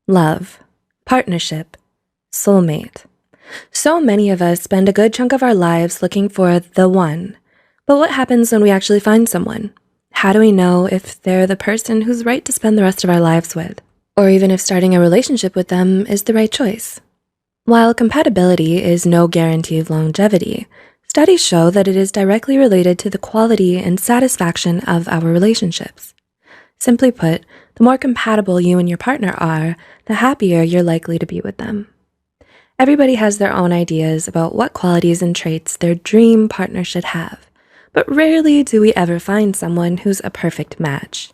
Love, partnership, soulmate. So many of us spend a good chunk of our lives looking for the one. But what happens when we actually find someone? How do we know if they're the person who's right to spend the rest of our lives with? Or even if starting a relationship with them is the right choice? While compatibility is no guarantee of longevity, studies show that it is directly related to the quality and satisfaction of our relationships. Simply put, the more compatible you and your partner are, the happier you're likely to be with them. Everybody has their own ideas about what qualities and traits their dream partner should have, but rarely do we ever find someone who's a perfect match.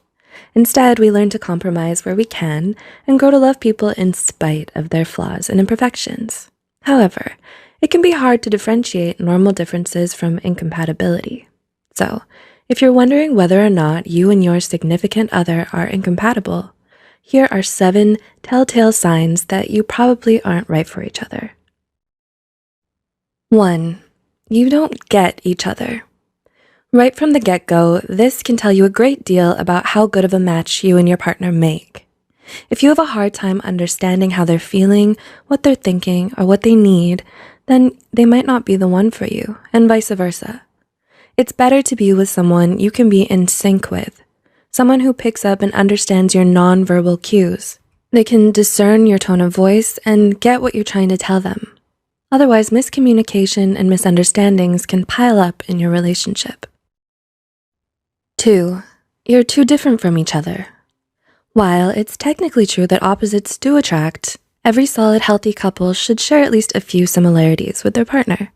Instead, we learn to compromise where we can and grow to love people in spite of their flaws and imperfections. However, it can be hard to differentiate normal differences from incompatibility. So, if you're wondering whether or not you and your significant other are incompatible, here are 7 telltale signs that you probably aren't right for each other. 1. You don't get each other. Right from the get-go, this can tell you a great deal about how good of a match you and your partner make. If you have a hard time understanding how they're feeling, what they're thinking, or what they need, then they might not be the one for you, and vice versa. It's better to be with someone you can be in sync with, someone who picks up and understands your nonverbal cues. They can discern your tone of voice and get what you're trying to tell them. Otherwise, miscommunication and misunderstandings can pile up in your relationship. 2. You're too different from each other. While it's technically true that opposites do attract, every solid, healthy couple should share at least a few similarities with their partner.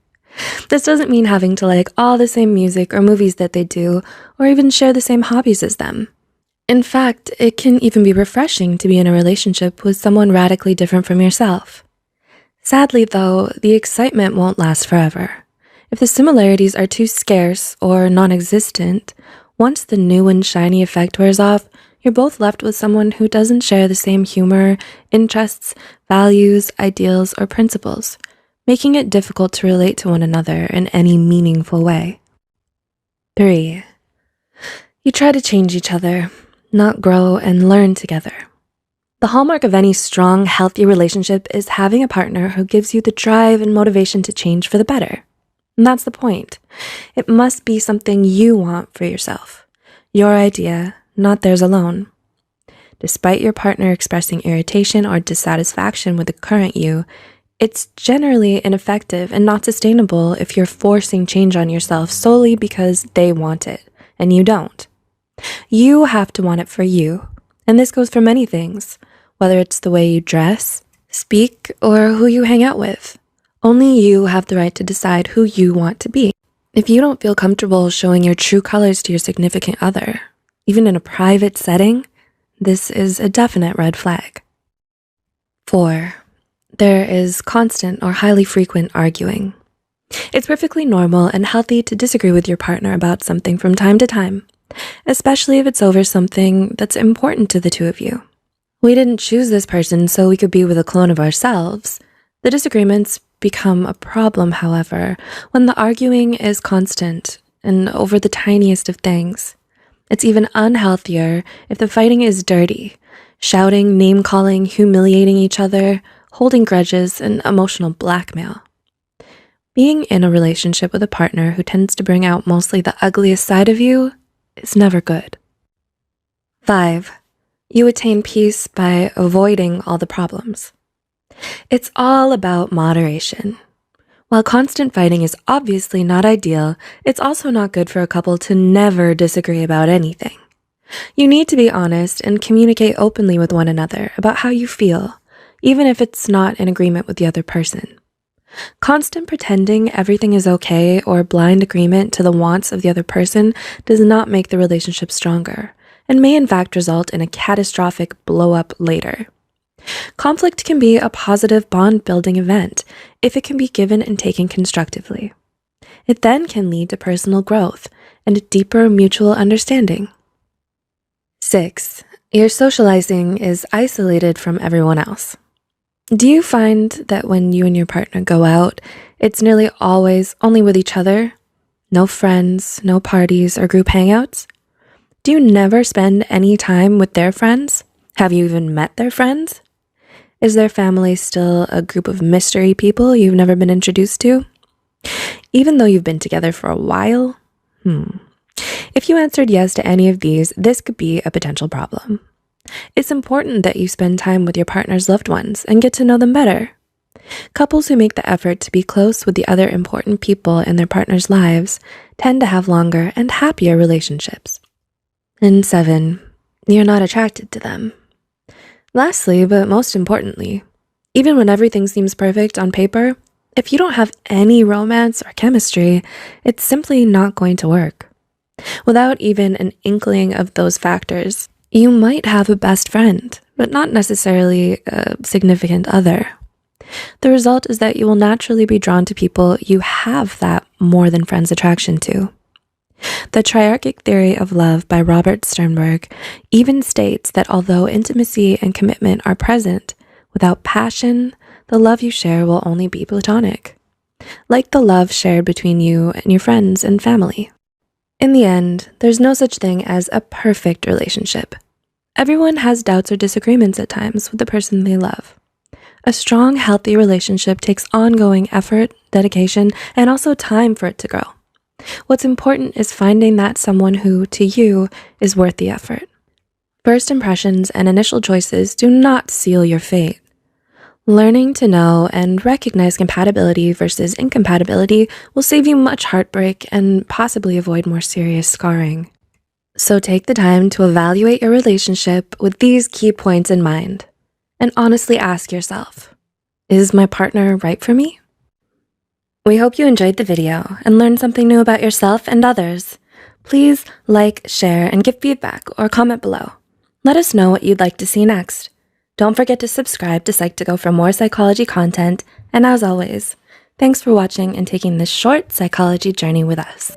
This doesn't mean having to like all the same music or movies that they do, or even share the same hobbies as them. In fact, it can even be refreshing to be in a relationship with someone radically different from yourself. Sadly, though, the excitement won't last forever. If the similarities are too scarce or non-existent, once the new and shiny effect wears off, you're both left with someone who doesn't share the same humor, interests, values, ideals, or principles, making it difficult to relate to one another in any meaningful way. 3. You try to change each other, not grow and learn together. The hallmark of any strong, healthy relationship is having a partner who gives you the drive and motivation to change for the better. And that's the point. It must be something you want for yourself. Your idea, not theirs alone. Despite your partner expressing irritation or dissatisfaction with the current you, it's generally ineffective and not sustainable if you're forcing change on yourself solely because they want it, and you don't. You have to want it for you, and this goes for many things, whether it's the way you dress, speak, or who you hang out with. Only you have the right to decide who you want to be. If you don't feel comfortable showing your true colors to your significant other, even in a private setting, this is a definite red flag. 4. There is constant or highly frequent arguing. It's perfectly normal and healthy to disagree with your partner about something from time to time, especially if it's over something that's important to the two of you. We didn't choose this person so we could be with a clone of ourselves. The disagreements become a problem, however, when the arguing is constant and over the tiniest of things. It's even unhealthier if the fighting is dirty, shouting, name-calling, humiliating each other, holding grudges, and emotional blackmail. Being in a relationship with a partner who tends to bring out mostly the ugliest side of you is never good. 5. You attain peace by avoiding all the problems. It's all about moderation. While constant fighting is obviously not ideal, it's also not good for a couple to never disagree about anything. You need to be honest and communicate openly with one another about how you feel, even if it's not in agreement with the other person. Constant pretending everything is okay or blind agreement to the wants of the other person does not make the relationship stronger and may in fact result in a catastrophic blow-up later. Conflict can be a positive bond-building event if it can be given and taken constructively. It then can lead to personal growth and deeper mutual understanding. 6. Your socializing is isolated from everyone else. Do you find that when you and your partner go out, it's nearly always only with each other? No friends, no parties or group hangouts? Do you never spend any time with their friends? Have you even met their friends? Is their family still a group of mystery people you've never been introduced to? Even though you've been together for a while? If you answered yes to any of these, this could be a potential problem. It's important that you spend time with your partner's loved ones and get to know them better. Couples who make the effort to be close with the other important people in their partner's lives tend to have longer and happier relationships. And 7, you're not attracted to them. Lastly, but most importantly, even when everything seems perfect on paper, if you don't have any romance or chemistry, it's simply not going to work. Without even an inkling of those factors, you might have a best friend, but not necessarily a significant other. The result is that you will naturally be drawn to people you have that more than friends attraction to. The triarchic theory of love by Robert Sternberg even states that although intimacy and commitment are present, without passion, the love you share will only be platonic, like the love shared between you and your friends and family. In the end, there's no such thing as a perfect relationship. Everyone has doubts or disagreements at times with the person they love. A strong, healthy relationship takes ongoing effort, dedication, and also time for it to grow. What's important is finding that someone who, to you, is worth the effort. First impressions and initial choices do not seal your fate. Learning to know and recognize compatibility versus incompatibility will save you much heartbreak and possibly avoid more serious scarring. So take the time to evaluate your relationship with these key points in mind, and honestly ask yourself, is my partner right for me? We hope you enjoyed the video and learned something new about yourself and others. Please like, share, and give feedback or comment below. Let us know what you'd like to see next. Don't forget to subscribe to Psych2Go for more psychology content, and as always, thanks for watching and taking this short psychology journey with us.